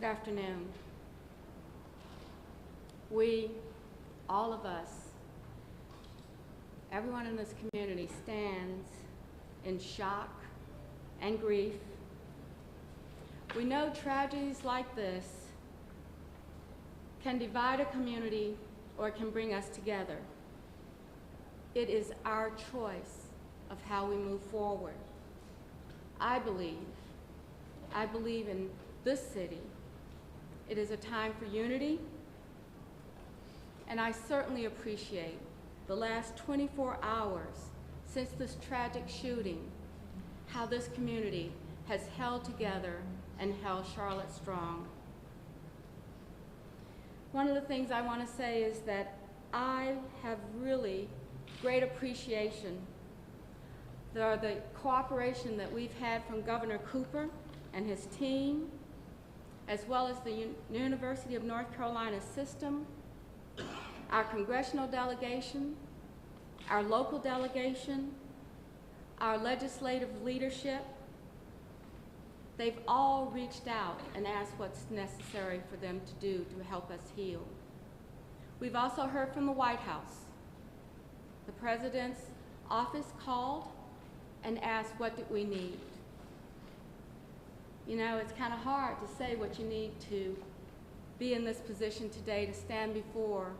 Good afternoon. We, all of us, everyone in this community stands in shock and grief. We know tragedies like this can divide a community or can bring us together. It is our choice of how we move forward. I believe in this city. It is a time for unity, and I certainly appreciate the last 24 hours since this tragic shooting, how this community has held together and held Charlotte strong. One of the things I want to say is that I have really great appreciation for the cooperation that we've had from Governor Cooper and his team, as well as the University of North Carolina system, our congressional delegation, our local delegation, our legislative leadership. They've all reached out and asked what's necessary for them to do to help us heal. We've also heard from the White House. The President's office called and asked, what do we need? You know, it's kind of hard to say what you need to be in this position today, to stand before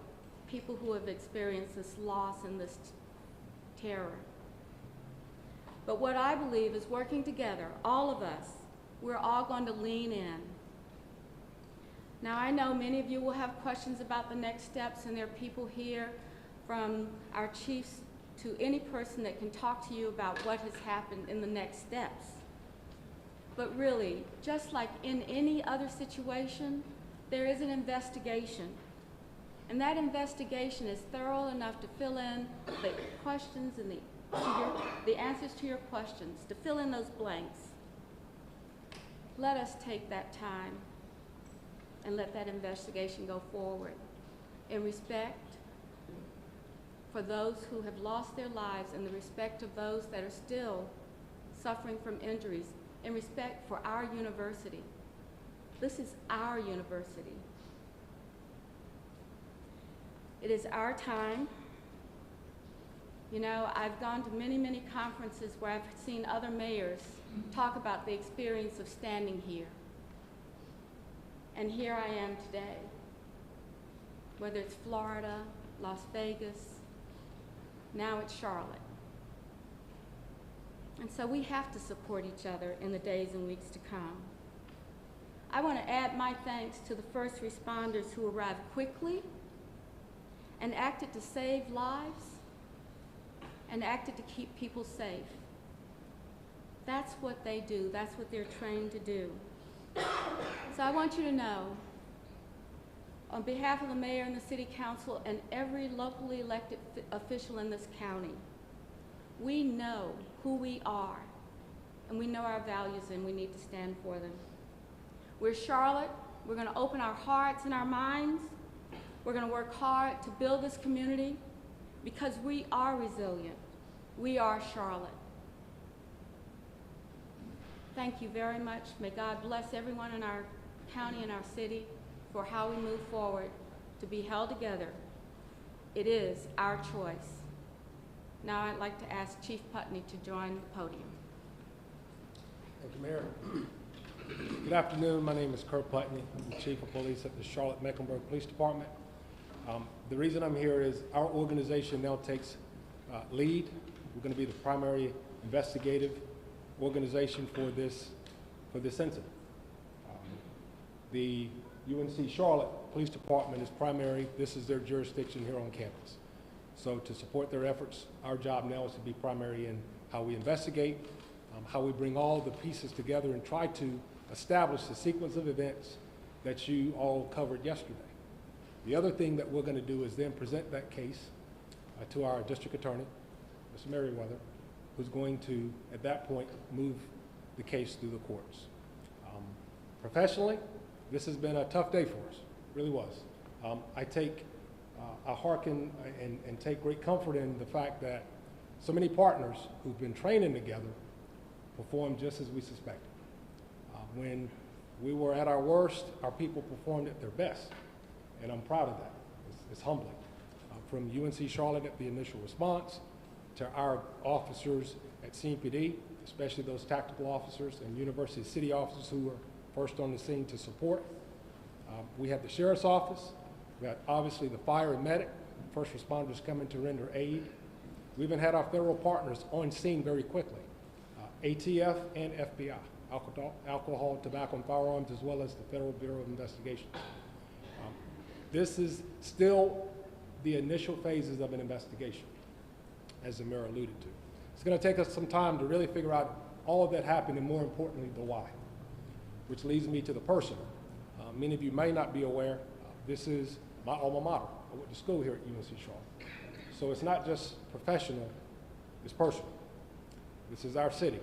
people who have experienced this loss and this terror. But what I believe is working together, all of us, we're all going to lean in. Now, I know many of you will have questions about the next steps, and there are people here from our chiefs to any person that can talk to you about what has happened in the next steps. But really, just like in any other situation, there is an investigation. And that investigation is thorough enough to fill in the questions and the answers to your questions, to fill in those blanks. Let us take that time and let that investigation go forward in respect for those who have lost their lives, in the respect of those that are still suffering from injuries, in respect for our university. This is our university. It is our time. You know, I've gone to many, many conferences where I've seen other mayors talk about the experience of standing here. And here I am today, whether it's Florida, Las Vegas, now it's Charlotte. And so we have to support each other in the days and weeks to come. I want to add my thanks to the first responders who arrived quickly and acted to save lives and acted to keep people safe. That's what they do. That's what they're trained to do. So I want you to know, on behalf of the mayor and the city council and every locally elected official in this county, we know who we are, and we know our values, and we need to stand for them. We're Charlotte. We're going to open our hearts and our minds. We're going to work hard to build this community because we are resilient. We are Charlotte. Thank you very much. May God bless everyone in our county and our city for how we move forward to be held together. It is our choice. Now I'd like to ask Chief Putney to join the podium. Thank you, Mayor. Good afternoon. My name is Kurt Putney. I'm the Chief of Police at the Charlotte-Mecklenburg Police Department. The reason I'm here is our organization now takes lead. We're going to be the primary investigative organization for this incident. The UNC Charlotte Police Department is primary. This is their jurisdiction here on campus. So to support their efforts, our job now is to be primary in how we investigate, how we bring all the pieces together and try to establish the sequence of events that you all covered yesterday. The other thing that we're going to do is then present that case to our district attorney, Mr. Merriweather, who's going to, at that point, move the case through the courts. Professionally, this has been a tough day for us, it really was. I hearken and take great comfort in the fact that so many partners who've been training together performed just as we suspected. When we were at our worst, our people performed at their best, and I'm proud of that. It's humbling. From UNC Charlotte at the initial response, to our officers at CMPD, especially those tactical officers and University City officers who were first on the scene to support. We had the Sheriff's Office, we had obviously the fire and medic, first responders coming to render aid. We even had our federal partners on scene very quickly, ATF and FBI, alcohol, tobacco, and firearms, as well as the Federal Bureau of Investigation. This is still the initial phases of an investigation, as the mayor alluded to. It's going to take us some time to really figure out all of that happened, and more importantly, the why, which leads me to the personal. Many of you may not be aware, this is my alma mater. I went to school here at UNC Charlotte. So it's not just professional, it's personal. This is our city.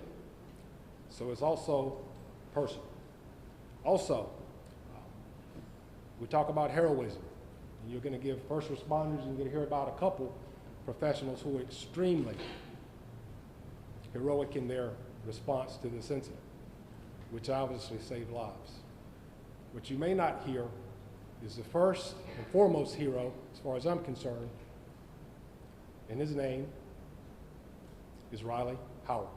So it's also personal. Also, we talk about heroism. And you're going to give first responders, and you're going to hear about a couple professionals who are extremely heroic in their response to this incident, which obviously saved lives. What you may not hear is the first and foremost hero, as far as I'm concerned, and his name is Riley Howell.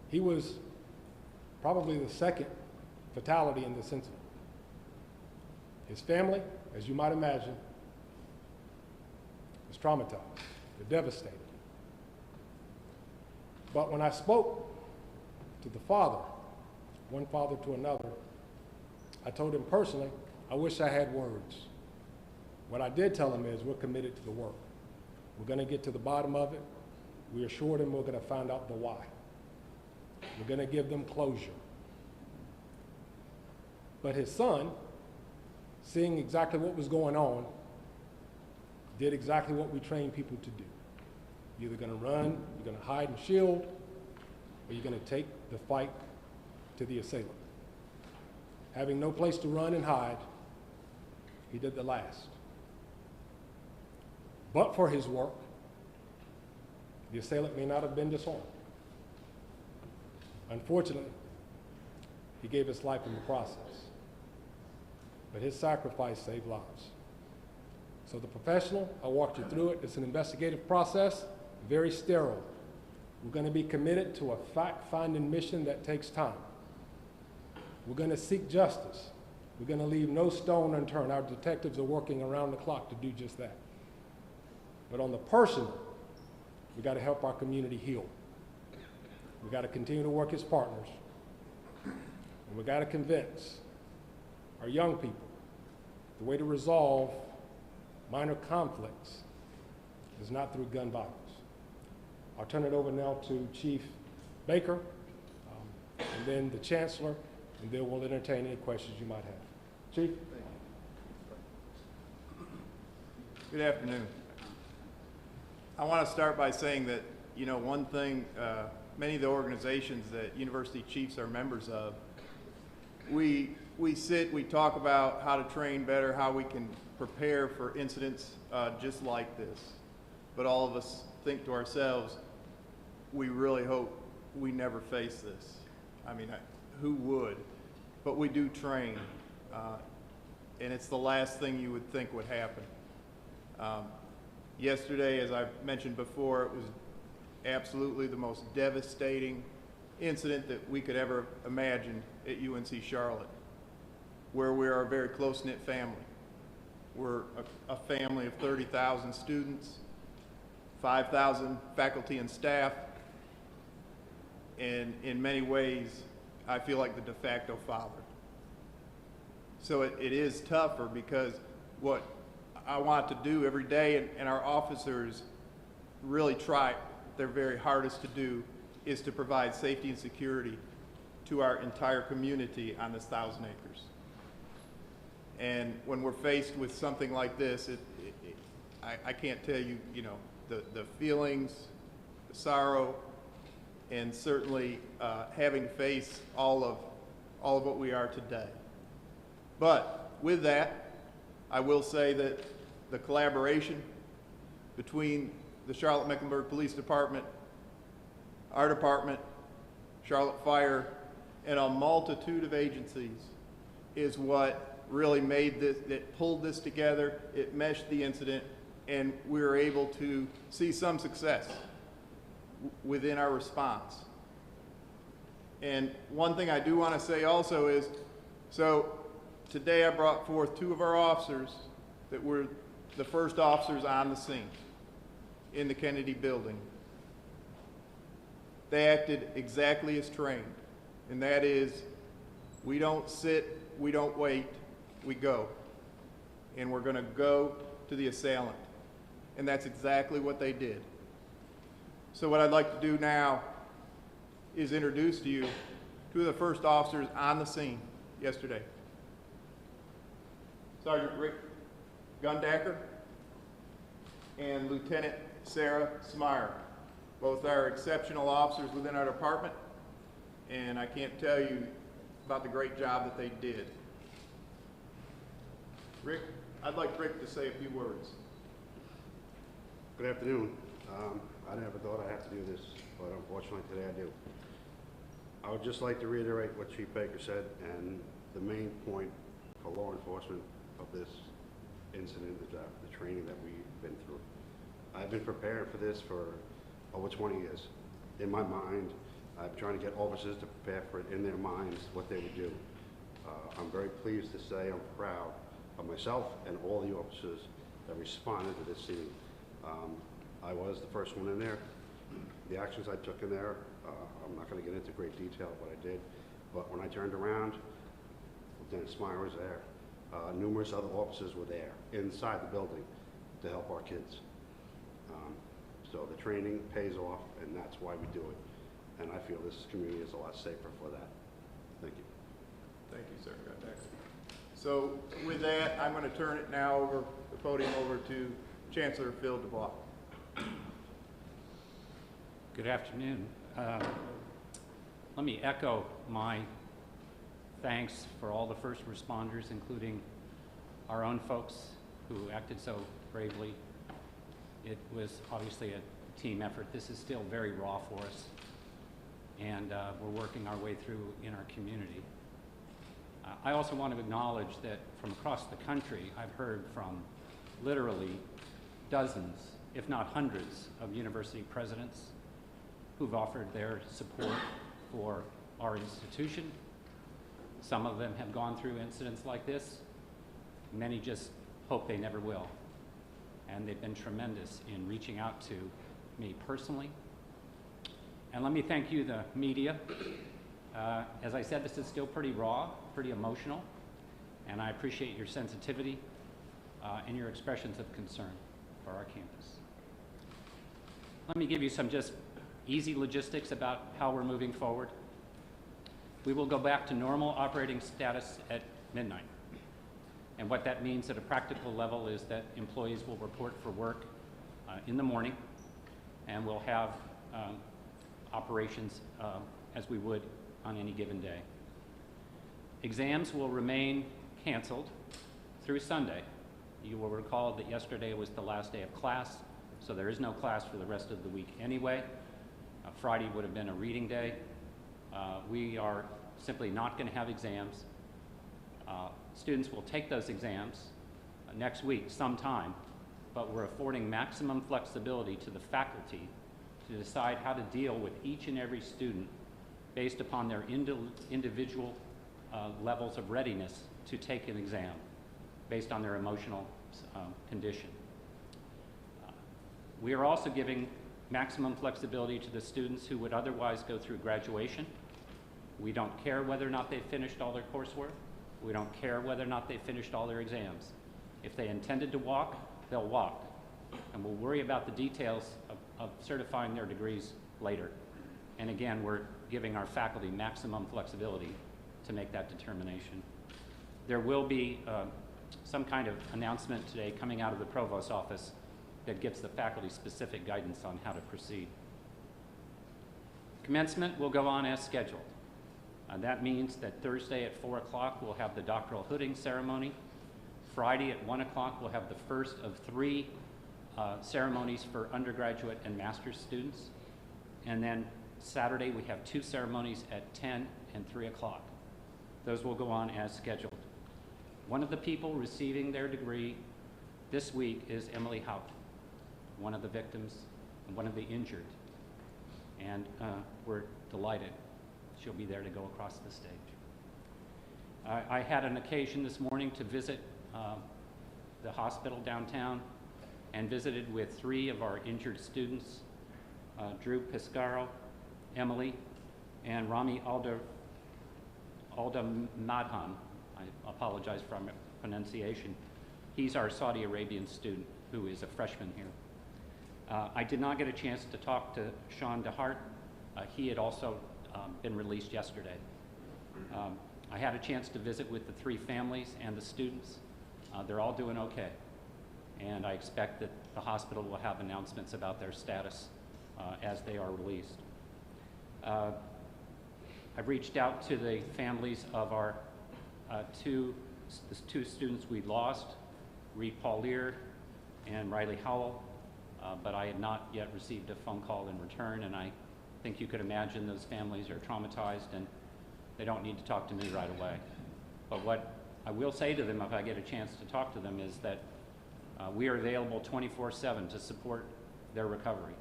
He was probably the second fatality in this incident. His family, as you might imagine, was traumatized, they're devastated. But when I spoke to the father, one father to another, I told him personally, I wish I had words. What I did tell him is we're committed to the work. We're going to get to the bottom of it. We assured him we're going to find out the why. We're going to give them closure. But his son, seeing exactly what was going on, did exactly what we train people to do. You're either going to run, you're going to hide and shield, or you're going to take the fight to the assailant. Having no place to run and hide, he did the last. But for his work, the assailant may not have been disarmed. Unfortunately, he gave his life in the process. But his sacrifice saved lives. So the professional, I walked you through it. It's an investigative process, very sterile. We're going to be committed to a fact-finding mission that takes time. We're going to seek justice. We're going to leave no stone unturned. Our detectives are working around the clock to do just that. But on the personal, we got to help our community heal. We got to continue to work as partners. And we got to convince our young people the way to resolve minor conflicts is not through gun violence. I'll turn it over now to Chief Baker, and then the Chancellor, and then we'll entertain any questions you might have. Chief? Good afternoon. I want to start by saying that, you know, one thing, many of the organizations that university chiefs are members of, we talk about how to train better, how we can prepare for incidents just like this. But all of us think to ourselves, we really hope we never face this. I mean, who would? But we do train, and it's the last thing you would think would happen. Yesterday, as I've mentioned before, it was absolutely the most devastating incident that we could ever imagine at UNC Charlotte, where we are a very close-knit family. We're a family of 30,000 students, 5,000 faculty and staff, and in many ways, I feel like the de facto father. So it is tougher because what I want to do every day, and our officers really try their very hardest to do, is to provide safety and security to our entire community on this 1,000 acres. And when we're faced with something like this, I can't tell you, you know, the feelings, the sorrow, and certainly having to face all of what we are today. But with that, I will say that the collaboration between the Charlotte-Mecklenburg Police Department, our department, Charlotte Fire, and a multitude of agencies is what really made this, that pulled this together. It meshed the incident, and we were able to see some success within our response. And one thing I do want to say also is, so today I brought forth 2 of our officers that were the first officers on the scene in the Kennedy building. They acted exactly as trained, and that is, we don't sit, we don't wait, we go. And we're going to go to the assailant. And that's exactly what they did. So what I'd like to do now is introduce to you 2 of the first officers on the scene yesterday. Sergeant Rick Gundacker and Lieutenant Sarah Smyer. Both are exceptional officers within our department, and I can't tell you about the great job that they did. Rick, I'd like Rick to say a few words. Good afternoon. I never thought I'd have to do this, but unfortunately today I do. I would just like to reiterate what Chief Baker said, and the main point for law enforcement of this incident is the training that we've been through. I've been preparing for this for over 20 years. In my mind, I'm trying to get officers to prepare for it in their minds, what they would do. I'm very pleased to say I'm proud of myself and all the officers that responded to this scene. I was the first one in there. The actions I took in there, I'm not going to get into great detail what I did, but when I turned around, Lieutenant Smyer was there. Numerous other officers were there inside the building to help our kids. So the training pays off, and that's why we do it. And I feel this community is a lot safer for that. Thank you. Thank you, sir. So with that, I'm going to turn it now over, the podium over to Chancellor Phil DeBlois. Good afternoon. Let me echo my thanks for all the first responders, including our own folks who acted so bravely. It was obviously a team effort. This is still very raw for us, and we're working our way through in our community. I also want to acknowledge that from across the country, I've heard from literally dozens, if not hundreds, of university presidents who've offered their support for our institution. Some of them have gone through incidents like this. Many just hope they never will. And they've been tremendous in reaching out to me personally. And let me thank you, the media. As I said, this is still pretty raw, pretty emotional, and I appreciate your sensitivity and your expressions of concern for our campus. Let me give you some just easy logistics about how we're moving forward. We will go back to normal operating status at midnight. And what that means at a practical level is that employees will report for work in the morning, and we'll have operations as we would on any given day. Exams will remain canceled through Sunday. You will recall that yesterday was the last day of class, so there is no class for the rest of the week anyway. Friday would have been a reading day. We are simply not going to have exams. Students will take those exams next week sometime, but we're affording maximum flexibility to the faculty to decide how to deal with each and every student based upon their individual levels of readiness to take an exam based on their emotional condition. We are also giving maximum flexibility to the students who would otherwise go through graduation. We don't care whether or not they've finished all their coursework. We don't care whether or not they finished all their exams. If they intended to walk, they'll walk. And we'll worry about the details of certifying their degrees later. And again, we're giving our faculty maximum flexibility to make that determination. There will be some kind of announcement today coming out of the provost's office that gives the faculty specific guidance on how to proceed. Commencement will go on as scheduled. That means that Thursday at 4 o'clock we'll have the doctoral hooding ceremony. Friday at 1 o'clock we'll have the first of 3 ceremonies for undergraduate and master's students. And then Saturday we have 2 ceremonies at 10 and 3 o'clock. Those will go on as scheduled. One of the people receiving their degree this week is Emily Howell, one of the victims and one of the injured. And we're delighted she'll be there to go across the stage. I had an occasion this morning to visit the hospital downtown and visited with 3 of our injured students, Drew Piscaro, Emily, and Rami Madhan. I apologize for my pronunciation. He's our Saudi Arabian student who is a freshman here. I did not get a chance to talk to Sean DeHart. He had also been released yesterday. I had a chance to visit with the 3 families and the students. They're all doing okay. And I expect that the hospital will have announcements about their status as they are released. I've reached out to the families of our the two students we lost, Riley Parlier and Riley Howell, but I had not yet received a phone call in return, and I think you could imagine those families are traumatized and they don't need to talk to me right away. But what I will say to them if I get a chance to talk to them is that we are available 24/7 to support their recovery.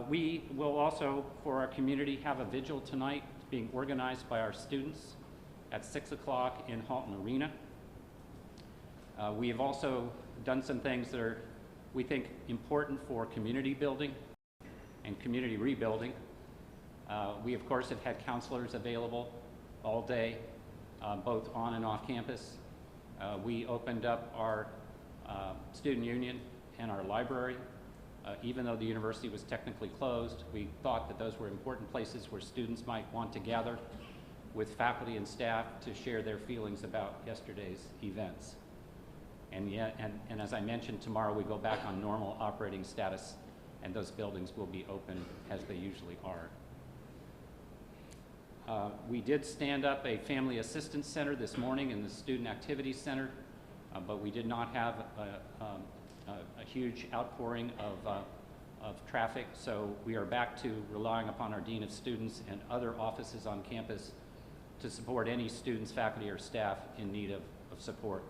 We will also, for our community, have a vigil tonight being organized by our students at 6 o'clock in Halton Arena. We have also done some things that are, we think, important for community building and community rebuilding. We, of course, have had counselors available all day, both on and off campus. We opened up our student union and our library. Even though the university was technically closed, we thought that those were important places where students might want to gather with faculty and staff to share their feelings about yesterday's events. And as I mentioned, tomorrow we go back on normal operating status, and those buildings will be open as they usually are. We did stand up a family assistance center this morning in the Student Activities Center, but we did not have a huge outpouring of traffic, so we are back to relying upon our Dean of Students and other offices on campus to support any students, faculty, or staff in need of support.